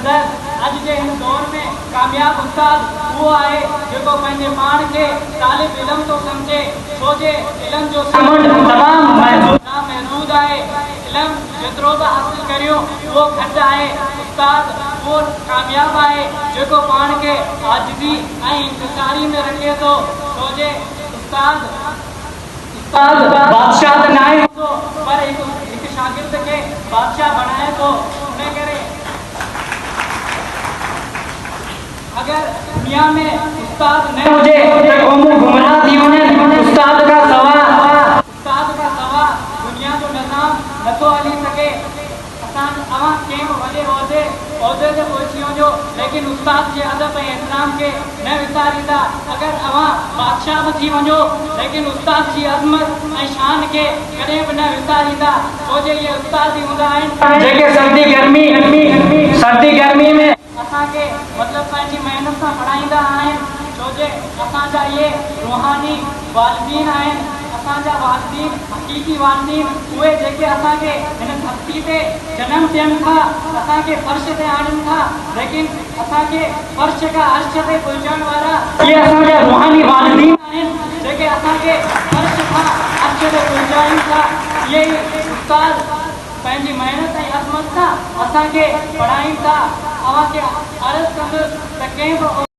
अंदर अज के इन दौर में कामयाब उस्ताद वो आए जो पंहिंजे पाण के तालिब इल्म तो समझे, सोचे इल्म जो समुंड तमाम महदूद है, इल्म जितरो बि हासिल करियो वो घट है। उस्ताद वो कामयाब है जो पाण के आजिज़ी ऐं इंकिसारी में रखे तो, सोचे उस्ताद बादशाह तो ना है पर एक शागिर्द के बादशाह बनाए तो उन्हें करे। अगर दुनिया में उस्ताद न हुजे तो कौम गुमराह थी वञनि। उस्ताद का सवा दुनिया जो निज़ाम नथो हली सके। अवां कंहिं बि वॾे उहिदे ते पहुची वञो लेकिन उस्ताद जे अदब ऐं एहतराम के न विसारींदा। अगर अवां बादशाह भी थी वञो लेकिन उस्ताद जी अज़मत ऐं शान के कॾहिं बि न विसारींदा। छोजे ये उस्ताद ही हूंदा आहिनि जेके सर्दी गर्मी में असांखे मतलब पंहिंजी मेहनत सां पढ़ाईंदा आहिनि। छोजे असांजा ये रूहानी वालिदीन आहिनि, असांजा वालिदीन हकीकी वालिदीन उहे जेके असांखे हिन धरती ते जनम ॾियनि था, असांखे फर्श ते आणनि था, लेकिन असांखे फर्श खां अर्श ते पहुचाइण वारा ये असांजा रूहानी वालिदीन आहिनि जेके असांखे फर्श खां अर्श ते पहुचाइनि था। ये उस्ताद पंहिंजी मेहनत ऐं अज़मत सां असांखे पढ़ाइनि था। अव्हांखे अर्ज़ु कंदुसि त कंहिं बि